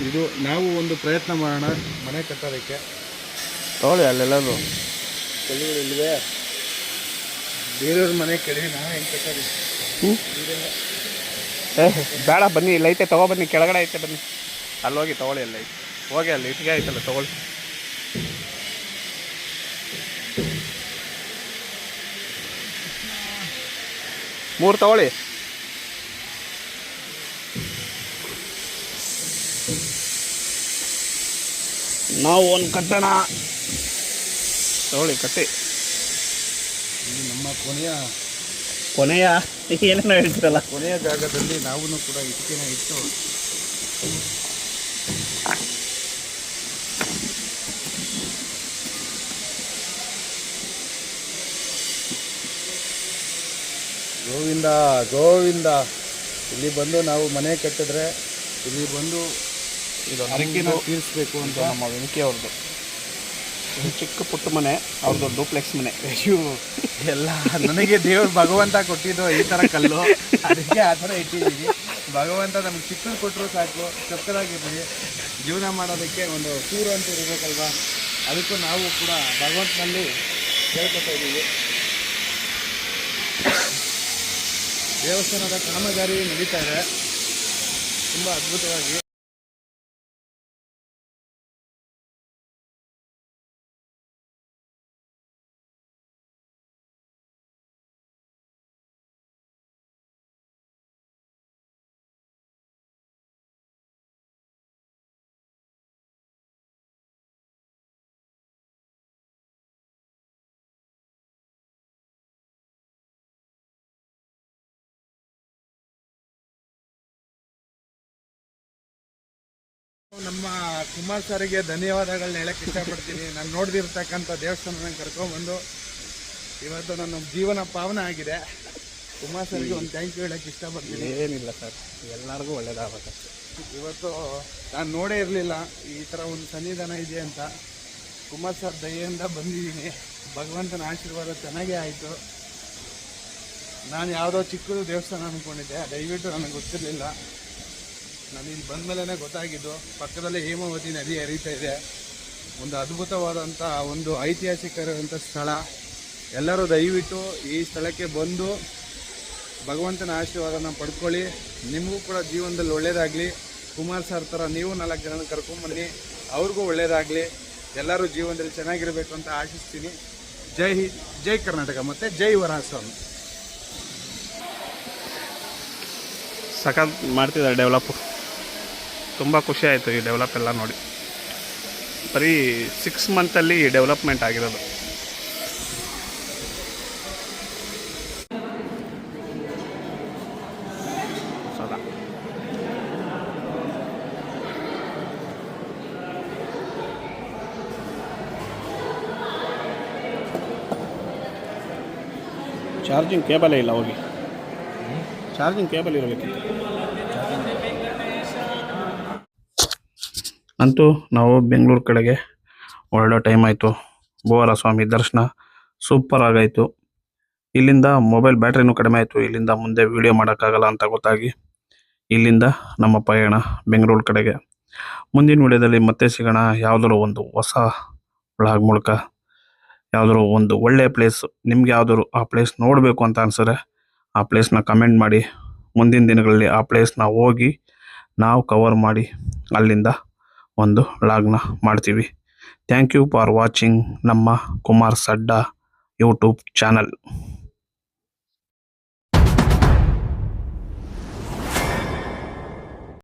ಇದು. ನಾವು ಒಂದು ಪ್ರಯತ್ನ ಮಾಡೋಣ ಮನೆ ಕಟ್ಟೋದಕ್ಕೆ. ತಗೊಳ್ಳಿ, ಅಲ್ಲೆಲ್ಲರೂ ಕಲ್ಲುಗಳು ಇಲ್ಲಿವೆ. ಬೇರೆಯವ್ರ ಮನೆ ಕಡಿ ನಾವು ಹೆಂಗೆ ಕಟ್ಟೋದು? ಬೇಡ, ಬನ್ನಿ, ಇಲ್ಲಿ ಐತೆ, ತೊಗೊಬನ್ನಿ, ಕೆಳಗಡೆ ಐತೆ, ಬನ್ನಿ, ಅಲ್ಲಿ ಹೋಗಿ ತೊಗೊಳ್ಳಿ, ಅಲ್ಲಿ ಐತೆ, ಹೋಗಿ ಅಲ್ಲಿ ಇಟ್ಟಿಗೆ ಐತಲ್ಲ ತೊಗೊಳ್ಳಿ. ಮೂರು ತೊಗೊಳ್ಳಿ. ನಾವು ಒಂದು ಕಟ್ಟೋಣ. ತೊಗೊಳ್ಳಿ, ಕಟ್ಟಿ. ನಮ್ಮ ಕೊನೆಯ ಏನೇನೋ ಹೇಳ್ತಿರಲ್ಲ, ಕೊನೆಯ ಜಾಗದಲ್ಲಿ ನಾವು ಕೂಡ ಇಟ್ಟಿಗೆನ ಇಟ್ಟು ಗೋವಿಂದ ಗೋವಿಂದ. ಇಲ್ಲಿ ಬಂದು ನಾವು ಮನೆ ಕಟ್ಟಿದ್ರೆ ಇಲ್ಲಿ ಬಂದು ಇದು ಹರಕೆನ ತೀರಿಸ್ಬೇಕು ಅಂತ ನಮ್ಮ ವೆಂಕಿ ಅವ್ರದ್ದು. ಇದು ಚಿಕ್ಕ ಪುಟ್ಟ ಮನೆ, ಅವ್ರದ್ದು ಡೂಪ್ಲೆಕ್ಸ್ ಮನೆ. ಅಯ್ಯೋ, ಎಲ್ಲ ನನಗೆ ದೇವ್ರು ಭಗವಂತ ಕೊಟ್ಟಿದ್ದು ಈ ಥರ ಕಲ್ಲು, ಅದಕ್ಕೆ ಆ ಥರ ಇಟ್ಟಿದ್ದೀವಿ. ಭಗವಂತ ನಮ್ಗೆ ಚಿಕ್ಕದು ಕೊಟ್ಟರು ಸಾಕು, ಚೊಕ್ಕದಾಗಿರ್ತೀವಿ. ಜೀವನ ಮಾಡೋದಕ್ಕೆ ಒಂದು ಸೂರು ಅಂತ ಇರಬೇಕಲ್ವಾ, ಅದಕ್ಕೂ ನಾವು ಕೂಡ ಭಗವಂತನಲ್ಲಿ ಕೇಳ್ಕೊತಾ ಇದ್ದೀವಿ. ದೇವಸ್ಥಾನದ ಕಾಮಗಾರಿ ನಡೀತಾ ಇದೆ ತುಂಬ ಅದ್ಭುತವಾಗಿ. ನಮ್ಮ ಕುಮಾರ್ ಸರ್ಗೆ ಧನ್ಯವಾದಗಳನ್ನ ಹೇಳಕ್ಕೆ ಇಷ್ಟಪಡ್ತೀನಿ. ನಾನು ನೋಡ್ದಿರ್ತಕ್ಕಂಥ ದೇವಸ್ಥಾನನ ಕರ್ಕೊಂಡ್ಬಂದು ಇವತ್ತು ನನ್ನ ಜೀವನ ಪಾವನ ಆಗಿದೆ. ಕುಮಾರ್ ಸರ್ಗೆ ಒಂದು ಥ್ಯಾಂಕ್ ಯು ಹೇಳಕ್ಕೆ ಇಷ್ಟಪಡ್ತೀನಿ. ಏನಿಲ್ಲ ಸರ್, ಎಲ್ಲರಿಗೂ ಒಳ್ಳೇದಾಗಬೇಕಷ್ಟೆ. ಇವತ್ತು ನಾನು ನೋಡೇ ಇರಲಿಲ್ಲ ಈ ಥರ ಒಂದು ಸನ್ನಿಧಾನ ಇದೆ ಅಂತ. ಕುಮಾರ್ ಸರ್ ದಯೆಯಿಂದ ಬಂದಿದ್ದೀನಿ. ಭಗವಂತನ ಆಶೀರ್ವಾದ ಚೆನ್ನಾಗೇ ಆಯಿತು. ನಾನು ಯಾವುದೋ ಚಿಕ್ಕದು ದೇವಸ್ಥಾನ ಅಂದ್ಕೊಂಡಿದ್ದೆ, ದಯವಿಟ್ಟು ನನಗೆ ಗೊತ್ತಿರಲಿಲ್ಲ. ನಾನು ಇಲ್ಲಿ ಬಂದ ಮೇಲೇ ಗೊತ್ತಾಗಿದ್ದು ಪಕ್ಕದಲ್ಲೇ ಹೇಮಾವತಿ ನದಿ ಹರಿತಾ ಇದೆ. ಒಂದು ಅದ್ಭುತವಾದಂಥ ಒಂದು ಐತಿಹಾಸಿಕವಾದಂಥ ಸ್ಥಳ. ಎಲ್ಲರೂ ದಯವಿಟ್ಟು ಈ ಸ್ಥಳಕ್ಕೆ ಬಂದು ಭಗವಂತನ ಆಶೀರ್ವಾದನ ಪಡ್ಕೊಳ್ಳಿ. ನಿಮಗೂ ಕೂಡ ಜೀವನದಲ್ಲಿ ಒಳ್ಳೆಯದಾಗಲಿ. ಕುಮಾರ್ ಸರ್ ಥರ ನೀವು 4 ಜನ ಕರ್ಕೊಂಬನ್ನಿ, ಅವ್ರಿಗೂ ಒಳ್ಳೆಯದಾಗಲಿ. ಎಲ್ಲರೂ ಜೀವನದಲ್ಲಿ ಚೆನ್ನಾಗಿರಬೇಕು ಅಂತ ಆಶಿಸ್ತೀನಿ. ಜೈ ಹಿಂದ್, ಜೈ ಕರ್ನಾಟಕ ಮತ್ತು ಜೈ ವರಸ್ವಾಮಿ. ಸಖತ್ ಮಾಡ್ತಿದ್ದಾರೆ ಡೆವಲಪು. ತುಂಬ ಖುಷಿ ಆಯಿತು ಈ ಡೆವಲಪ್ ಎಲ್ಲ ನೋಡಿ. ಬರೀ 6 ಮಂತಲ್ಲಿ ಡೆವಲಪ್ಮೆಂಟ್ ಆಗಿರೋದು. ಸದಾ ಚಾರ್ಜಿಂಗ್ ಕೇಬಲೇ ಇಲ್ಲ, ಹೋಗಿ ಚಾರ್ಜಿಂಗ್ ಕೇಬಲ್ ಇರಬೇಕಿತ್ತು. ಅಂತೂ ನಾವು ಬೆಂಗಳೂರು ಕಡೆಗೆ ಹೊರಡೋ ಟೈಮ್ ಆಯಿತು. ಭೂವರ ಸ್ವಾಮಿ ದರ್ಶನ ಸೂಪರ್ ಆಗಾಯಿತು. ಇಲ್ಲಿಂದ ಮೊಬೈಲ್ ಬ್ಯಾಟ್ರಿನೂ ಕಡಿಮೆ ಆಯಿತು. ಇಲ್ಲಿಂದ ಮುಂದೆ ವೀಡಿಯೋ ಮಾಡೋಕ್ಕಾಗಲ್ಲ ಅಂತ ಗೊತ್ತಾಗಿ ಇಲ್ಲಿಂದ ನಮ್ಮ ಪಯಣ ಬೆಂಗಳೂರು ಕಡೆಗೆ. ಮುಂದಿನ ವಿಡಿಯೋದಲ್ಲಿ ಮತ್ತೆ ಸಿಗೋಣ. ಯಾವುದಾದ್ರು ಒಂದು ಹೊಸ ವ್ಲಾಗ್ ಮೂಲಕ, ಯಾವುದಾದ್ರು ಒಂದು ಒಳ್ಳೆಯ ಪ್ಲೇಸ್, ನಿಮ್ಗೆ ಯಾವುದಾದ್ರು ಆ ಪ್ಲೇಸ್ ನೋಡಬೇಕು ಅಂತ ಅನ್ಸಿದ್ರೆ ಆ ಪ್ಲೇಸ್ನ ಕಮೆಂಟ್ ಮಾಡಿ ಮುಂದಿನ ದಿನಗಳಲ್ಲಿ ಆ ಪ್ಲೇಸ್ನ ಹೋಗಿ ನಾವು ಕವರ್ ಮಾಡಿ ಅಲ್ಲಿಂದ ಒಂದು ವ್ಲಾಗ್ನ ಮಾಡ್ತೀವಿ. ಥ್ಯಾಂಕ್ ಯು ಫಾರ್ ವಾಚಿಂಗ್ ನಮ್ಮ ಕುಮಾರ್ ಸಡ್ಡ ಯೂಟ್ಯೂಬ್ ಚಾನಲ್.